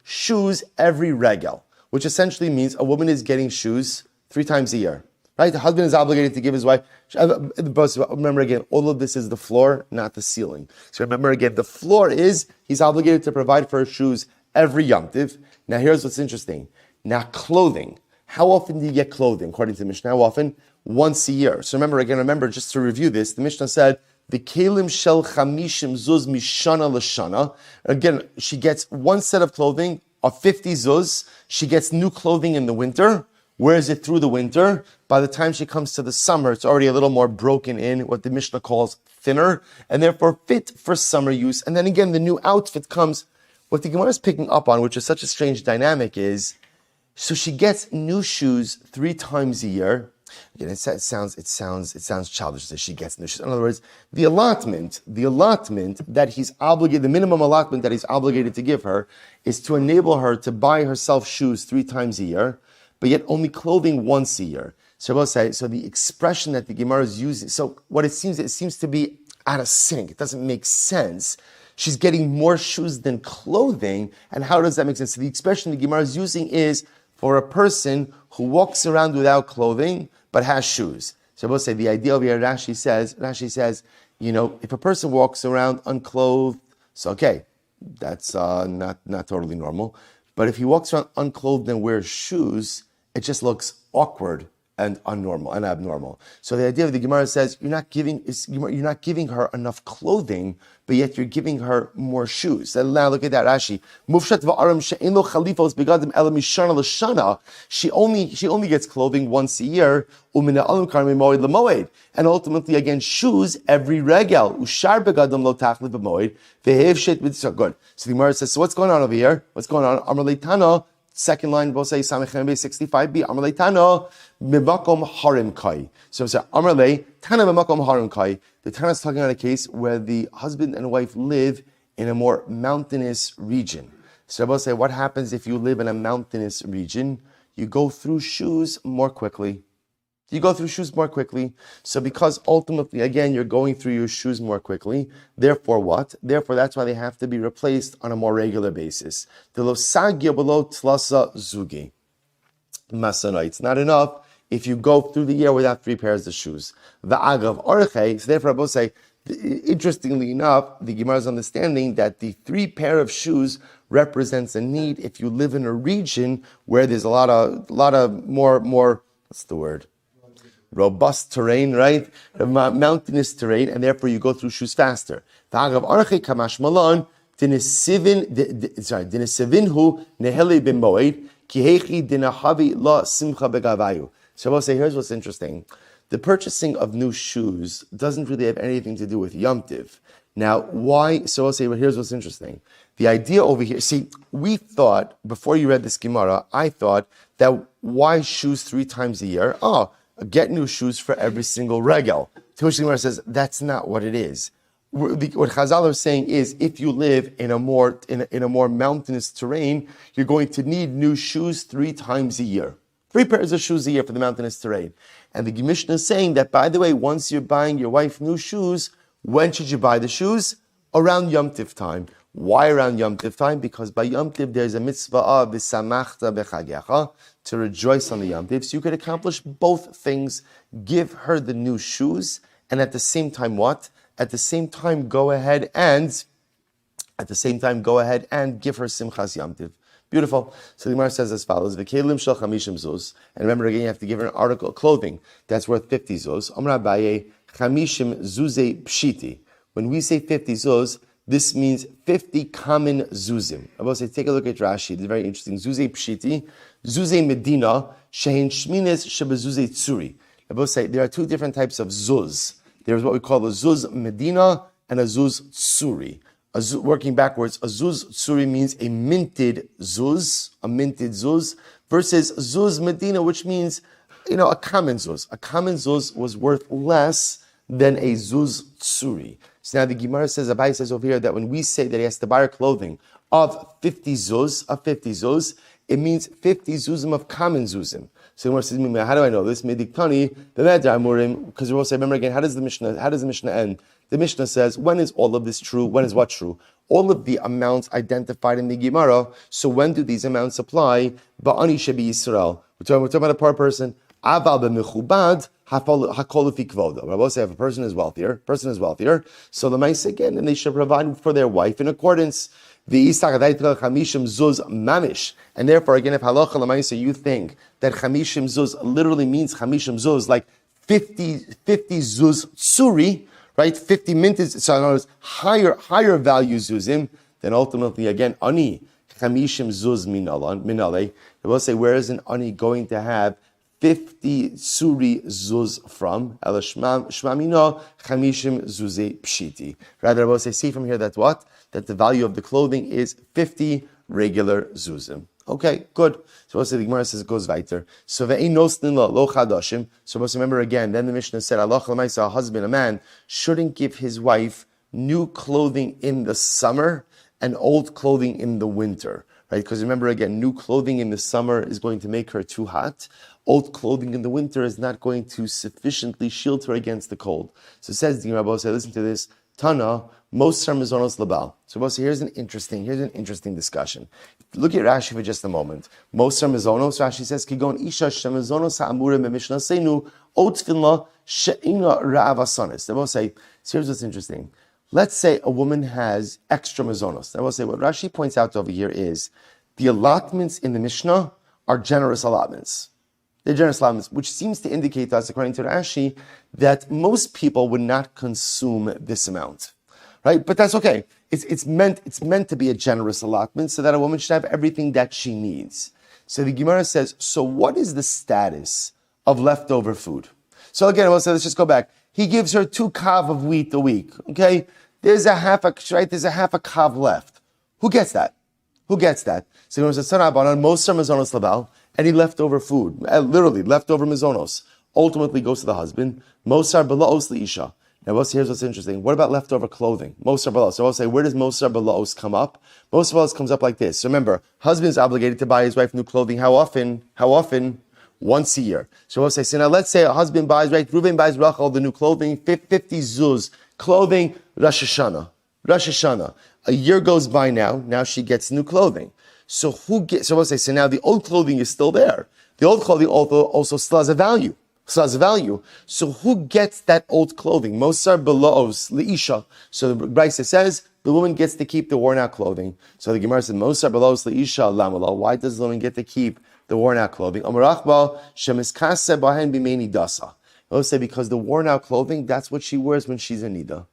Shoes every regel, which essentially means a woman is getting shoes 3 times a year, right? The husband is obligated to give his wife. Remember again, all of this is the floor, not the ceiling. So remember again, the floor is, he's obligated to provide for her shoes every Yom Tiv. Now here's what's interesting. Now clothing. How often do you get clothing? According to the Mishnah, how often? Once a year. So remember, just to review this, the Mishnah said, the kelim shel chamishim zuz mishana l'shana. Again, she gets one set of clothing of 50 zuz. She gets new clothing in the winter. Wears it through the winter. By the time she comes to the summer, it's already a little more broken in, what the Mishnah calls thinner, and therefore fit for summer use. And then again, the new outfit comes. What the Gemara is picking up on, which is such a strange dynamic, is so she gets new shoes 3 times a year. Again, it sounds childish that she gets new shoes. In other words, the allotment that he's obligated, the minimum allotment that he's obligated to give her, is to enable her to buy herself shoes 3 times a year, but yet only clothing once a year. So I will say, so the expression that the Gemara is using, so what it seems to be out of sync. It doesn't make sense. She's getting more shoes than clothing, and how does that make sense? So the expression the Gemara is using is for a person who walks around without clothing but has shoes. So I will say the idea over here, Rashi says, if a person walks around unclothed, so okay, that's not totally normal. But if he walks around unclothed and wears shoes, it just looks awkward and abnormal. So the idea of the Gemara says you're not giving her enough clothing, but yet you're giving her more shoes. So now look at that Rashi. Mufshat va'aram she'en lo chalifos begadim ela mishana l'shana. She only gets clothing once a year. Umina alim karmi moed lemoed. And ultimately again shoes every regel. Ushar begadim lo tachli b'moed. Ve'hev shet b'tzah. Good. So the Gemara says, so what's going on over here? What's going on? Amar leitana. Second line, both say Samechem 65b. Amar leitana mimakom harim kai. So Amar le tana mimakom harim kai. The Tana is talking about a case where the husband and wife live in a more mountainous region. So I will say, what happens if you live in a mountainous region? You go through shoes more quickly. So because ultimately, again, you're going through your shoes more quickly, therefore what? Therefore, that's why they have to be replaced on a more regular basis. The losagya below tlasa zugi. Masana. It's not enough if you go through the year without 3 pairs of shoes. The agav orche. So therefore, I will say, interestingly enough, the Gemara's understanding that the 3 pair of shoes represents a need if you live in a region where there's a lot of more, what's the word? Robust terrain, right? Mountainous terrain, and therefore you go through shoes faster. V'agav arche kamash malon dinesivinhu neheli b'moed kihechi dinahavi la simcha begavayu. So I will say, here's what's interesting. The purchasing of new shoes doesn't really have anything to do with Yom Tiv. Now, why? So I'll say, well, here's what's interesting. The idea over here, see, we thought, before you read this Gemara, I thought that why shoes 3 times a year? Get new shoes for every single regel. To which the Gemara says, that's not what it is. what Chazal are saying is, if you live in a more mountainous terrain, you're going to need new shoes 3 times a year. 3 pairs of shoes a year for the mountainous terrain. And the Mishnah is saying that, by the way, once you're buying your wife new shoes, when should you buy the shoes? Around Yom Tiv time. Why around Yom Tiv time? Because by Yom Tiv there's a mitzvah of v'samachta b'chagecha, to rejoice on the Yom Tiv. So you could accomplish both things. Give her the new shoes, and at the same time what? At the same time go ahead and give her simchas Yom Tiv. Beautiful. So the Gemara says as follows: V'kelim shel chamishim zuz. And remember again, you have to give her an article of clothing that's worth 50 zuz. Amar Abaye chamishim zuze pshiti. When we say 50 zuz, this means 50 common zuzim. I will say, take a look at Rashi. It's very interesting. Zuze pshiti, zuze medina, shehin shmines shebezuze tsuri. I will say there are 2 different types of zuz. There's what we call a zuz medina and a zuz tsuri. Working backwards, a zuz tsuri means a minted zuz, versus zuz medina, which means, a common zuz. A common zuz was worth less than a zuz tsuri. So now the Gemara says, Abai says over here that when we say that he has to buy clothing of 50 zuz, it means 50 zuzim of common zuzim. So the Gemara says, how do I know this? Because we will say, remember again, how does the Mishnah end? The Mishnah says, when is all of this true? When is what true? All of the amounts identified in the Gemara. So when do these amounts apply? Ba'ani shebi Yisrael. We're talking about a poor person. Aval b'mechubad hakol ufi kvodo. Rabbi say if a person is wealthier, so the mice again, and they should provide for their wife in accordance. The chamishim zuz mamish, and therefore again, if halacha l'maisa you think that chamishim zuz literally means chamishim zuz, like 50 zuz tsuri, right? 50 minted, so in other words, higher value zuzim, then ultimately again ani chamishim zuz minale. They will say, where is an ani going to have 50 suri zuz from? Ela shmamino chamishim zuze pshiti. Rather, I will say, see from here that what? That the value of the clothing is 50 regular zuzim. Okay, good. So also the Gemara says it goes weiter. So ve'ein nosnin lo chadashim. So let's remember again. Then the Mishnah said, Allah l'maisa, a husband, a man shouldn't give his wife new clothing in the summer and old clothing in the winter, right? Because remember again, new clothing in the summer is going to make her too hot. Old clothing in the winter is not going to sufficiently shield her against the cold. So it says the Gemara, listen to this. Tana, most mazonos labal. So here's an interesting discussion. Look at Rashi for just a moment. Most mazonos, Rashi says, Kigon isha shemazonos ha'amurim b'mishnah seinu otfinla she'ina ra'avasanis. They both say, so here's what's interesting. Let's say a woman has extra mazonos. They will say, what Rashi points out over here is the allotments in the Mishnah are generous allotments. They're generous allotments, which seems to indicate to us, according to Rashi, that most people would not consume this amount, right? But that's okay. It's meant to be a generous allotment so that a woman should have everything that she needs. So the Gemara says, so what is the status of leftover food? So again, let's just go back. He gives her 2 kav of wheat a week. Okay, there's a half a kav left. Who gets that? So the Gemara says, most mazonos labal. Any leftover food, literally leftover mazonos, ultimately goes to the husband. Mosar belaos liisha. Now, here's what's interesting. What about leftover clothing? Mosar belaos. So I'll say, where does mosar belaos come up? Mosar belaos comes up like this. So remember, husband's obligated to buy his wife new clothing. How often? Once a year. So I'll say, so now let's say a husband buys, right? Reuven buys Rachel the new clothing, 50 zuz clothing, Rosh Hashanah. A year goes by now. Now she gets new clothing. So we'll say, so now the old clothing is still there. The old clothing also still has a value. So who gets that old clothing? Mosar belaos liisha. So the Brisa says the woman gets to keep the worn out clothing. So the Gemara said, Mosar belaos liisha lamala. Why does the woman get to keep the worn out clothing? Amarachba shemiskase bahen bimeni dasa. We'll say because the worn out clothing, that's what she wears when she's in nida.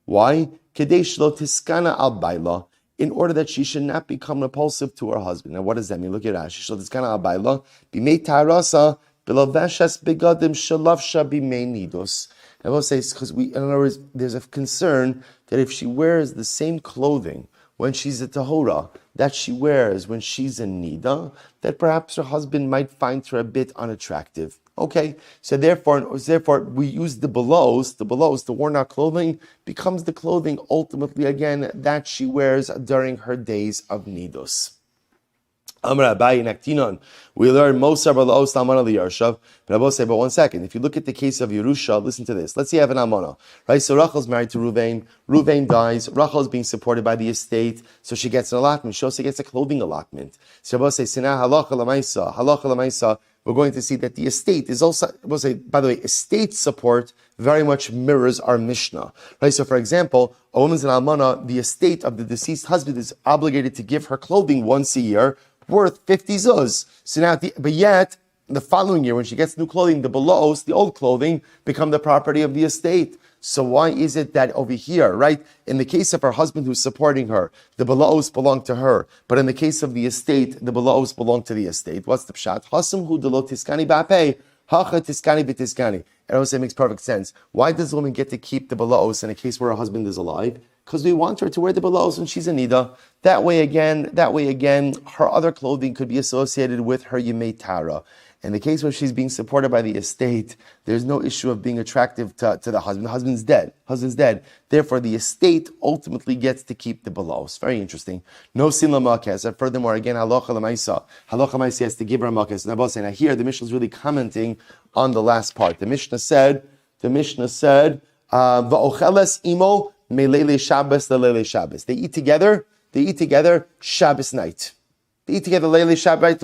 Why? Kedei shlo tiskana al baila. In order that she should not become repulsive to her husband. Now, what does that mean? Look at Rashi. So this kind of abayla b'mei tarasa b'lavashas begadim shalavsha b'mei nidos. I will say because in other words, there's a concern that if she wears the same clothing when she's a tahora, that she wears when she's a nida, that perhaps her husband might find her a bit unattractive. Okay, so therefore we use the belows, the worn out clothing becomes the clothing ultimately again that she wears during her days of nidus. We learn Mosar Balaos Almana Liyarshav. But I will say, but 1 second. If you look at the case of Yerusha, listen to this. Let's say I have an Almana, right? So Rachel's married to Reuven. Reuven dies. Rachel is being supported by the estate, so she gets an allotment. She also gets a clothing allotment. So I will say, Sinah halacha lamaisa. We're going to see that the estate is also, we'll say, by the way, estate support very much mirrors our Mishnah, right? So, for example, a woman's an almana, the estate of the deceased husband is obligated to give her clothing once a year, worth 50 zuz. So now, but yet, the following year, when she gets new clothing, the belows, the old clothing, become the property of the estate. So why is it that over here, right, in the case of her husband who's supporting her, the belows belong to her, but in the case of the estate, the belows belong to the estate? What's the pshat? Hasam hu delo tiskani ba'pei, hacha tiskani b'tiskani. It also makes perfect sense. Why does the woman get to keep the belows in a case where her husband is alive? Because we want her to wear the belows when she's a nida. That way again, her other clothing could be associated with her yemei tara. In the case where she's being supported by the estate, there's no issue of being attractive to the husband. The husband's dead. Therefore, the estate ultimately gets to keep the belows. Very interesting. No sin lamakes. Furthermore, again, halacha lamaisa. Halacha lamaisa has to give her a makes. Now here, the Mishnah is really commenting on the last part. The Mishnah said, va'ocheles imo melele Shabbos lelele Shabbos. They eat together Shabbos night. They eat together Leili Shabbat,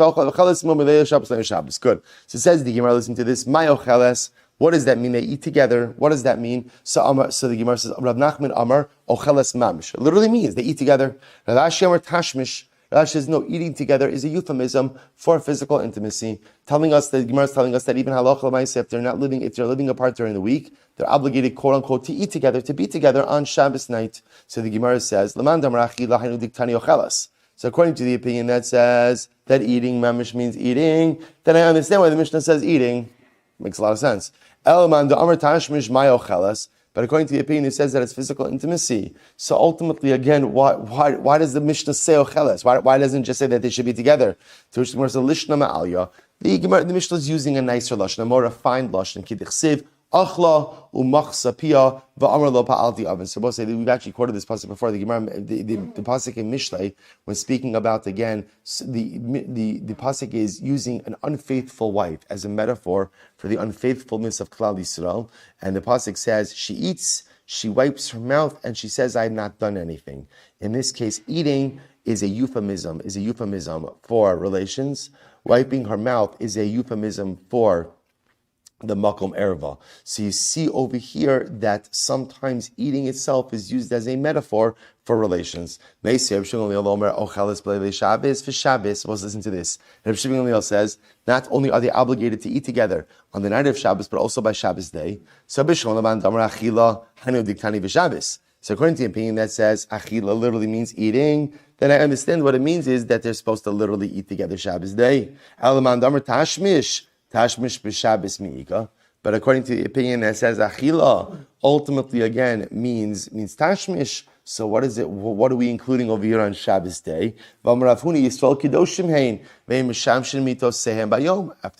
Shabbos. Good. So it says the Gemara, listen to this. My ocheles. What does that mean? They eat together. What does that mean? So the Gemara says, Rav Nachman Amar ocheles mamish. It literally means they eat together. Rashi Amar tashmish. Rashi says no, eating together is a euphemism for physical intimacy. The Gemara is telling us that even halacha l'maaseh, if they're living apart during the week, they're obligated, quote unquote, to eat together, to be together on Shabbos night. So the Gemara says, L'man damarachi lahaynu diktani ocheles. So according to the opinion that says that eating mamish means eating, then I understand why the Mishnah says eating. Makes a lot of sense. Elman da amar tashmish mayocheles. But according to the opinion, it says that it's physical intimacy. So ultimately, again, why does the Mishnah say ocheles? Why doesn't it just say that they should be together? To which the Gemara says lishna ma'alya. The Mishnah is using a nicer lashon, a more refined lashon. Kidichsiv achla umachsa pia va'amar lo pa'alti oven. So both say we've actually quoted this pasuk before. The Gemara, the pasuk in Mishlei, when speaking about again the pasuk is using an unfaithful wife as a metaphor for the unfaithfulness of Klal Yisrael, and the pasuk says she eats, she wipes her mouth, and she says, "I have not done anything." In this case, eating is a euphemism for relations. Wiping her mouth is a euphemism for the makom erva. So you see over here that sometimes eating itself is used as a metaphor for relations. Let's listen to this. Reb Shimon says, not only are they obligated to eat together on the night of Shabbos, but also by Shabbos day. So according to the opinion that says achila literally means eating, then I understand what it means is that they're supposed to literally eat together Shabbos day. Tashmish b'Shabbos mi'ika. But according to the opinion that says achila, ultimately again means tashmish. So what is it? What are we including over here on Shabbos day? After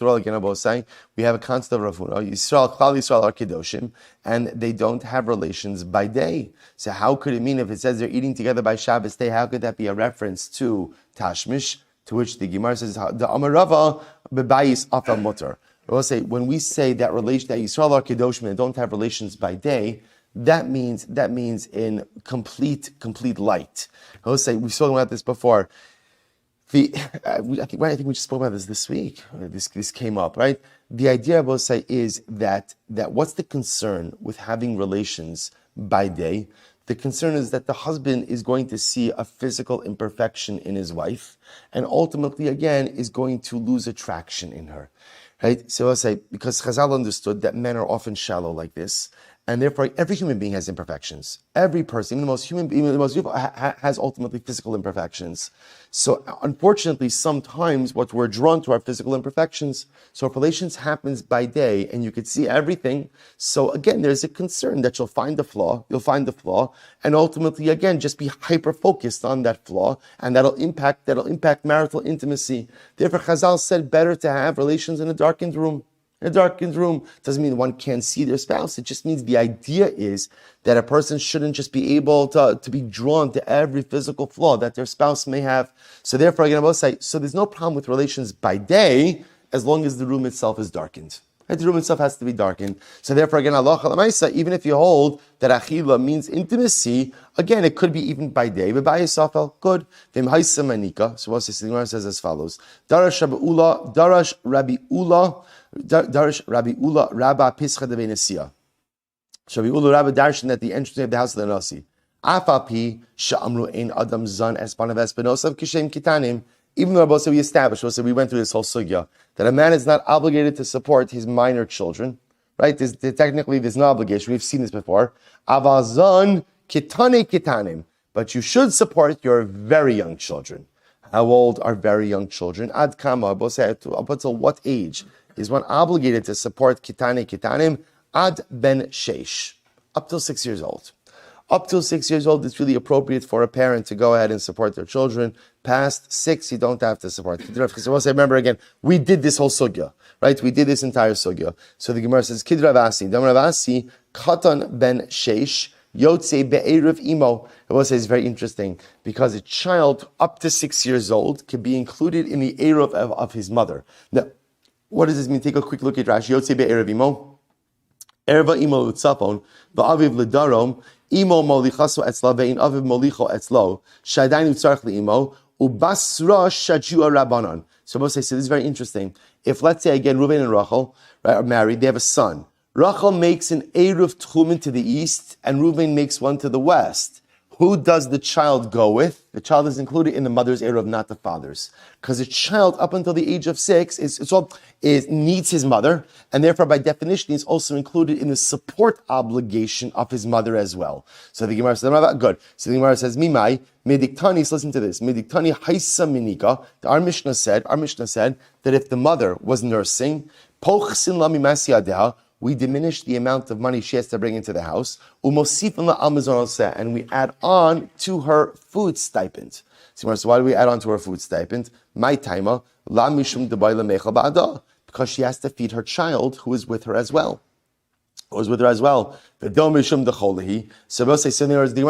all, again, I'm both saying we have a concept of Rav Huna. Klal Yisrael are kedoshim, and they don't have relations by day. So how could it mean if it says they're eating together by Shabbos day? How could that be a reference to tashmish? To which the Gemara says, "The Amarava bebayis afal mutar." We'll say when we say that Yisrael are kedoshim and don't have relations by day, that means in complete light. We'll say we've spoken about this before. I think we just spoke about this week. This came up, right? The idea I will say is that what's the concern with having relations by day? The concern is that the husband is going to see a physical imperfection in his wife, and ultimately, again, is going to lose attraction in her. Right? So I'll say, because Chazal understood that men are often shallow like this, And therefore, every human being has imperfections. Every person, even the most beautiful, has ultimately physical imperfections. So, unfortunately, sometimes what we're drawn to are physical imperfections. So, if relations happens by day, and you could see everything, so again, there's a concern that you'll find the flaw, and ultimately, again, just be hyper focused on that flaw, and that'll impact marital intimacy. Therefore, Chazal said, better to have relations in a darkened room. In a darkened room doesn't mean one can't see their spouse. It just means the idea is that a person shouldn't just be able to be drawn to every physical flaw that their spouse may have. So therefore, again, I will say, so there's no problem with relations by day as long as the room itself is darkened. Right? The room itself has to be darkened. So therefore, again, Allah Maisa, even if you hold that achila means intimacy, again, it could be even by day. But by Yisafel, good. Vim Haisa Manika. So what the Gemara says as follows: Darash Rabbi Ula Rabba Pischa de Benesia. Rabbi Ula Rabba darshan at the entrance of the house of the Nasi. Afapi Sha'amru Ein Adam Zan Espanav Espinosav Kishem Kitanim. Even though we established, we went through this whole sugya, that a man is not obligated to support his minor children, right? Technically, there's no obligation. We've seen this before. Avazan kitane kitanim. But you should support your very young children. How old are very young children? Ad kama, up until what age is one obligated to support kitane kitanim? Ad ben sheish. Up till 6 years old. Up till 6 years old, it's really appropriate for a parent to go ahead and support their children. Past 6, you don't have to support. Because remember again, we did this whole sugya, right? We did this entire sugya. So the Gemara says, Kid Ravasi, Dam Ravasi, Katan ben Sheish, Yotze be'erev imo. It was it's very interesting because a child up to 6 years old can be included in the erev of his mother. Now, what does this mean? Take a quick look at Rashi. Yotze be'erev imo. Erva imo utzapon, va'aviv ledarom, imo molichaso etzla, ve'in aviv molicho etzlo, shadainu tzarch li'imo, ubasra shajua rabbanon. So Moshe said, this is very interesting. If, let's say, again, Reuven and Rachel are married, they have a son. Rachel makes an eruv tchumen to the east, and Reuven makes one to the west. Who does the child go with? The child is included in the mother's eruv, not the father's. Because a child, up until the age of 6, needs his mother, and therefore, by definition, he's also included in the support obligation of his mother as well. So the Gemara says, good. So the Gemara says, Mimai, Mediktani, listen to this. Mediktani haisa minika. Our Mishnah said that if the mother was nursing, pochsin la mimasi adeha, we diminish the amount of money she has to bring into the house, and we add on to her food stipend. So why do we add on to her food stipend? My timer, because she has to feed her child who is with her as well. The Gemara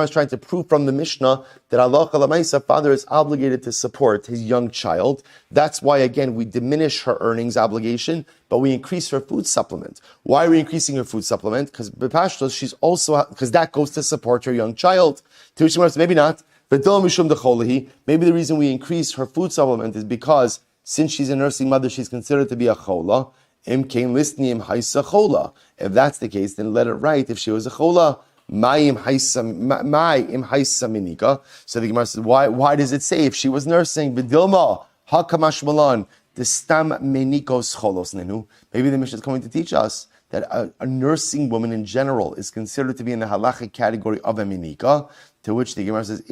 is trying to prove from the Mishnah that Allah Maisa, father is obligated to support his young child. That's why, again, we diminish her earnings obligation, but we increase her food supplement. Why are we increasing her food supplement? Because that goes to support her young child. To which maybe not. Maybe the reason we increase her food supplement is because since she's a nursing mother, she's considered to be a chola. If that's the case, then let it write if she was a chola. So the Gemara says, why does it say if she was nursing? Maybe the Mishnah is coming to teach us that a nursing woman in general is considered to be in the halachic category of a minika, to which the Gemara says,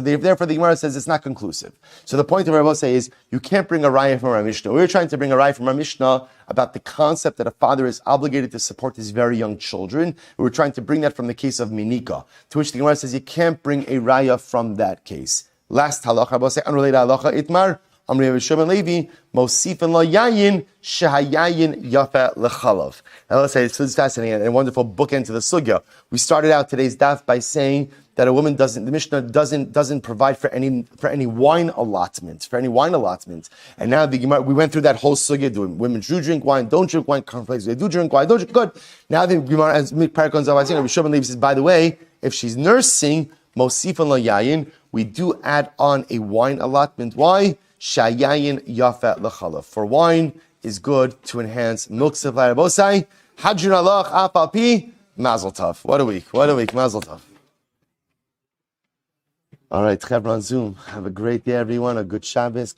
therefore the Gemara says it's not conclusive. So the point of what I will say is, you can't bring a raya from our Mishnah. We're trying to bring a raya from our Mishnah about the concept that a father is obligated to support his very young children. We're trying to bring that from the case of minika, to which the Gemara says you can't bring a raya from that case. Last halacha, I will say, unrelated halacha, itmar, Amri Shimon Levi, Mosifin lo yayin, shehayayin yafa lechalav. Now let's say this is fascinating and a wonderful bookend to the sugya. We started out today's daf by saying that the Mishnah doesn't provide for any wine allotment, And now we went through that whole sugya, doing women do drink wine, don't drink wine, conflicts, they do drink wine, don't drink, good. Now the Gemara, as Parak on Zavazin, Shimon Levi says, by the way, if she's nursing, Mosifin lo yayin, we do add on a wine allotment. Why? Shayayin yafet lechalav. For wine is good to enhance milk supply. Bosai, hadjun alach apapi, mazel tov. What a week, mazel tov. All right, Chevron Zoom. Have a great day, everyone. A good Shabbos.